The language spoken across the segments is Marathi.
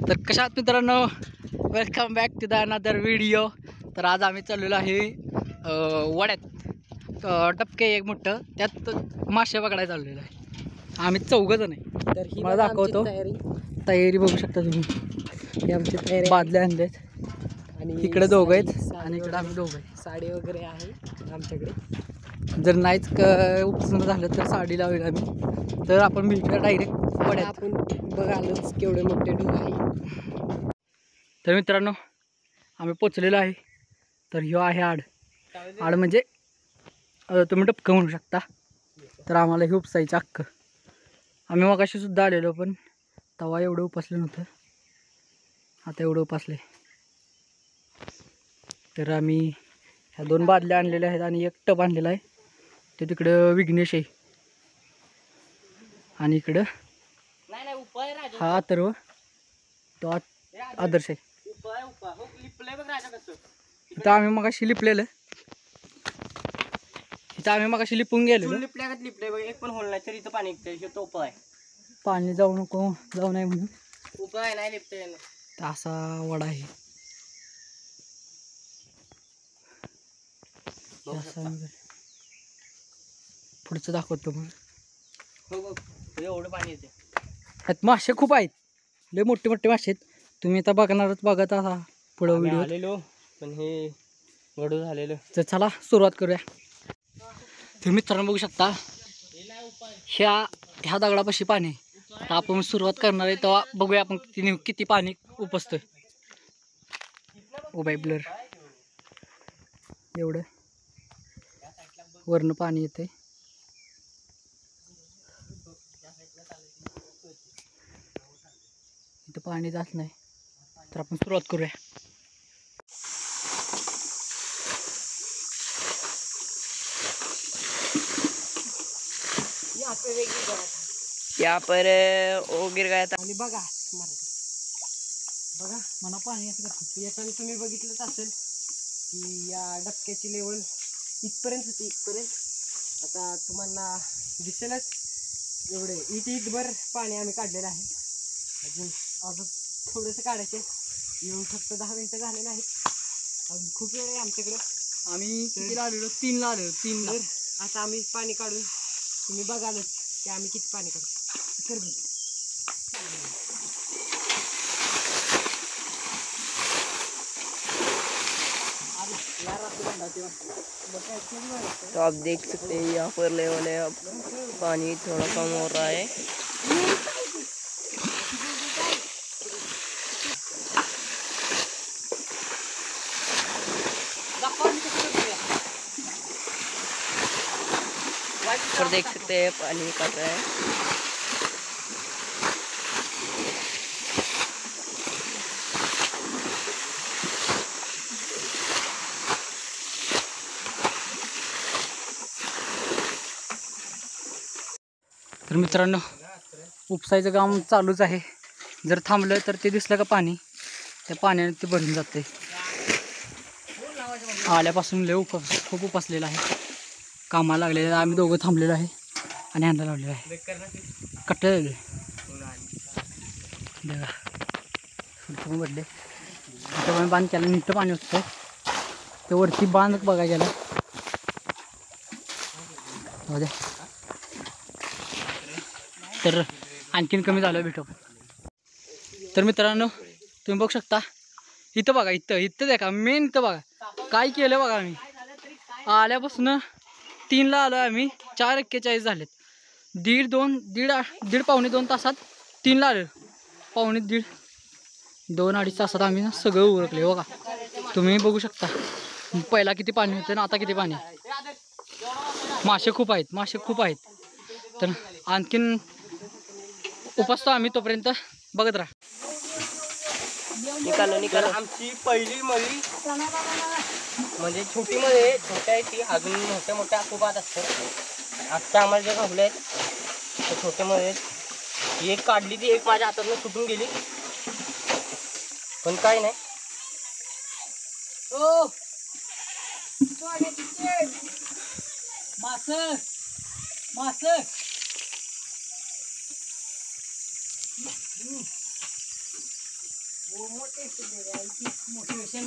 तर कशा आहात मित्रांनो, welcome back to the another video. तर आज आम्ही चाललेलो आहे वड्यात. टपके एक मोठं त्यात मासे पकडायला चाललेलो आहे. आम्ही 4 जण आहे. तर ही मला दाखवतो तयारी बघू शकता तुम्ही. ही आमची तयारी बादल्या आणलेत आणि इकडे 2 आहेत आणि इकडे आम्ही 2 आहे. साडी वगैरे आहे आमच्याकडे. जर नाहीच उपसन झालं तर साडी लावेल आम्ही. तर आपण भेटूया डायरेक्ट वड्यात. आपण बघालच केवढे मोठे ढग आहे. तर मित्रांनो आम्ही पोचलेलो आहे. तर ह्यो आहे आड म्हणजे तुम्ही टपकं म्हणू शकता. तर आम्हाला हे उपसायचं अख्खं. आम्ही मगाशी सुद्धा आलेलो पण तवा एवढं उपसलं नव्हतं, आता एवढं उपसले. तर आम्ही ह्या 2 बादल्या आणलेल्या आहेत आणि एक टब आणलेला आहे. ते तिकडं विघ्नेश आहे आणि इकडं हा अथर्व, तो आदर्श आहे. इथं आम्ही मगाशी लिपलेलं, इथं आम्ही मगाशी लिपून गेलेलो. लिपले एक पण होल नाही तरी इथं पाणी टोप आहे. पाणी जाऊ नको जाऊ नाही म्हणून उपाय नाही लिपते. तर असा वडा आहे. पुढचं दाखवतो मग. हो एवढं पाणी येते. ह्यात मासे खूप आहेत, लय मोठे मोठे मासे आहेत. तुम्ही आता बघणारच, बघत असा पुढं व्हिडिओ आलेलो पण हे गडू झालेलं. तर चला सुरुवात करूया. तर मित्रांनो बघू शकता ह्या दगडापाशी पाणी आहे. तर आपण सुरुवात करणार आहे तेव्हा बघूया आपण किती पाणी उपसतोय. ओ बाय ब्लर, एवढं वरनं पाणी येते. इथं पाणी जात नाही. तर आपण सुरुवात करूया. यहाँ पर ओ गिर गया था. आणि बघा बघा मला पाणी असं करतो. याच्याने तुम्ही बघितलंच असेल की या डबक्याची लेवल इथपर्यंत होती, इथपर्यंत. आता तुम्हाला दिसेलच एवढे इथभर पाणी आम्ही काढलेलं आहे. अजून थोडंसं काढायचे. येऊन फक्त 10 मिनिटं झालेले आहेत. अजून खूप वेळ आहे आमच्याकडे. आम्ही कितीला आलेलो? 3ला आलेलो. 3ला. आता आम्ही पाणी काढून तुम्ही बघालच की आम्ही किती पाणी काढतो. तो आप देख सकते हैं यहाँ पर लेवल है. अब पानी थोड़ा कम हो रहा है. और देख सकते हैं पानी निकल रहा है. तर मित्रांनो उपसायचं काम चालूच आहे. जर थांबलं तर ते दिसलं का पाणी, त्या पाण्याने ते भरून जाते. आल्यापासून लय खूप उपसलेलं आहे. कामाला लागलेलं आम्ही 2 थांबलेलो आहे आणि हांडा लावलेला आहे. कट्टे बघा बदले. आता पण बांध केला, नीट पाणी होतं. ते वरती बांध बघा गेला. हो द्या. तर आणखीन कमी झालं भेटो. तर मित्रांनो तुम्ही बघू शकता इथं बघा, इथं देखा मेन इथं बघा काय केलं बघा. आम्ही आल्यापासून 3ला आलो आम्ही, 4:41 झालेत. दीड पावणे 2 तासात 3ला आलो. पावणे दीड 2-2.5 तासात आम्ही सगळं उरकले. बघा तुम्ही बघू शकता पहिला किती पाणी होतं ना आता किती पाणी. मासे खूप आहेत. तर आणखीन उपसतो आम्ही, तोपर्यंत बघत राहा. निकालो. आमची पहिली मळी म्हणजे छोटी मध्ये छोट्या आहे ती. अजून मोठ्या खूप आत असतात. आत्ता आम्हाला जे घावले आहेत ते छोटे मध्ये. एक काढली ती, एक माझ्या हातातून सुटून गेली पण काय नाही. मास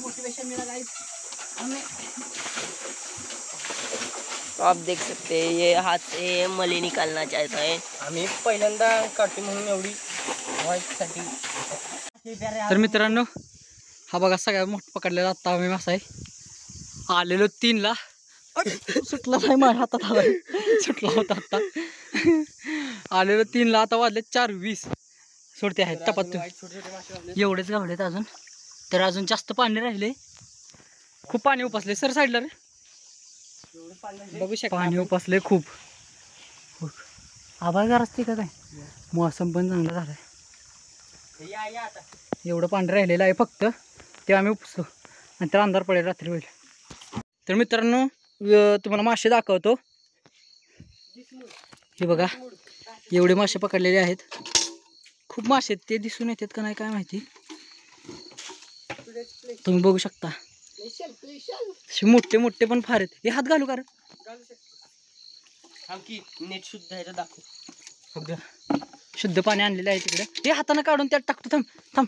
मोटिवेशन मिला गाइस हमें। तो आप देख सकते हैं ये हाथ से मली निकालना चाहता है। आम्ही पहिल्यांदा काढतो म्हणून एवढी व्हाईटसाठी. तर मित्रांनो हा बघा सगळ्यात मोठा पकडलेला आता आम्ही मासा आहे. आलेलो 3ला सुटला नाही माझ्या हातात आला सुटला होता आता. आलेलो 3ला आता वाजले 4:20. सोडते आहेत टपात छोटे छोटे मासे वाजले. एवढेच गावलेत अजून. तर अजून जास्त पाणी राहिले. खूप पाणी उपसले सर साईडला रे. एवढं पाणी बघू शकता पाणी उपसले खूप. आभाळ गार असते का काय. मौसम पण चांगला झालाय. या आता. एवढं पाणी राहिलेलं आहे फक्त ते आम्ही उपसतो नंतर अंधार पडेल रात्री होईल. तर मित्रांनो तुम्हाला मासे दाखवतो. हे बघा एवढे मासे पकडलेले आहेत. खूप मासे आहेत ते दिसून येतात का नाही काय माहिती. तुम्ही बघू शकता मोठे मोठे पण फार आहेत. हे हात घालू का रे. की नेट शुद्ध आहे दाखव. शुद्ध पाणी आणलेलं आहे तिकडे. हे हाताने काढून त्यात टाकतो. थांब थांब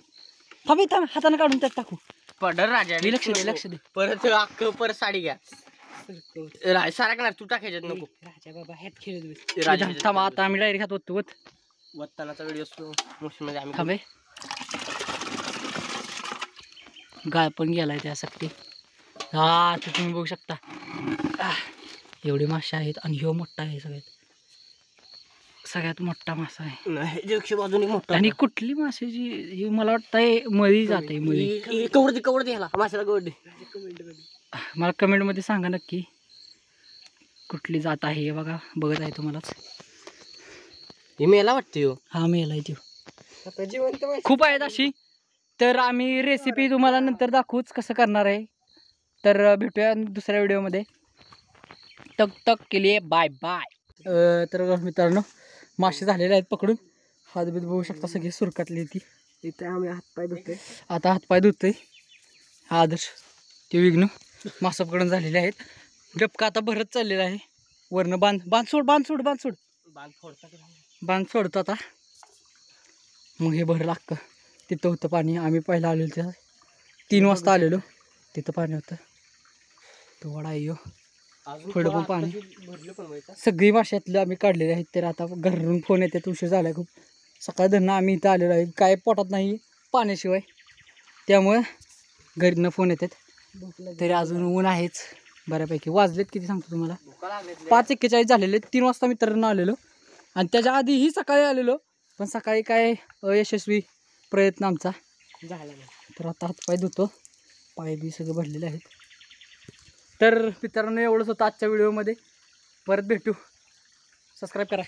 थांब थांब हाताने काढून त्यात टाकू. पडर राजा लक्ष दे लक्ष दे. परत अख्ख परत साडी घ्या. सारखणार तू टाकायच्यात नको. राजा बाबा ह्यात खेळत बस. राजा थांब आता आम्ही डायरेक्ट हात होतो वत्तानाचा व्हिडिओ मोशन मध्ये आम्ही थांबे. गाय पण गेलाय त्यासाठी. हा ते तुम्ही बघू शकता एवढे मासे आहेत आणि ह्यो मोठा आहे सगळ्यात मोठा मासा आहे. नाही जगशी बाजूने मोठा. आणि कुठली माशाची ही मला वाटतंय मळी जाते मळी. कवर दे ह्याला माशाला कवर दे. मला कमेंटमध्ये सांगा नक्की कुठली जात आहे. हे बघा बघत आहे तुम्हालाच. हे मेला वाटते हा मेलाय तो. जिवंत खूप आहेत अशी. तर आम्ही रेसिपी तुम्हाला नंतर दाखवूच कसं करणार आहे. तर भेटूया दुसऱ्या व्हिडिओमध्ये. तक तक केली बाय बाय. तर मित्रांनो मासे झालेले आहेत पकडून. हातबीत बघू शकता सगळी सुरकातली ती. इथे आम्ही हातपाय धुतोय. आता हातपाय धुतोय. हा आदर्श ते विघ्न मासा पकडून झालेले आहेत. डबका आता भरत चाललेला आहे. वरनं बांध सोड बांध फोडता बांध सोडतो आता. मग हे भर लागतं. तिथं होतं पाणी. आम्ही पहिला आलेलो त्या 3 वाजता आलेलो. तिथं पाणी होतं. तो वडा येऊ थोडं पण पाणी भरलं पण व्हायचं. सगळी माशातलं आम्ही काढलेले आहेत. तर आता घरून फोन येतात उशीर झाला खूप. सकाळ धरणं आम्ही इथं आलेलो आहे. काय पोटात नाही पाण्याशिवाय. त्यामुळं घरीनं फोन येतात. तरी अजून ऊन आहेच बऱ्यापैकी. वाजलेत किती सांगतो तुम्हाला 5:41 झालेले. 3 वाजता मित्रांनो आलेलो आणि त्याच्या आधीही सकाळी आलेलो. पण सकाळी काय अयशस्वी प्रयत्न आमचा झाला नाही. तर आता हातपाय धुतो. पाय बी सगळे भरलेले आहेत. तर मित्रांनो एवढंच होतं आजच्या व्हिडिओमध्ये. परत भेटू. सबस्क्राईब करा.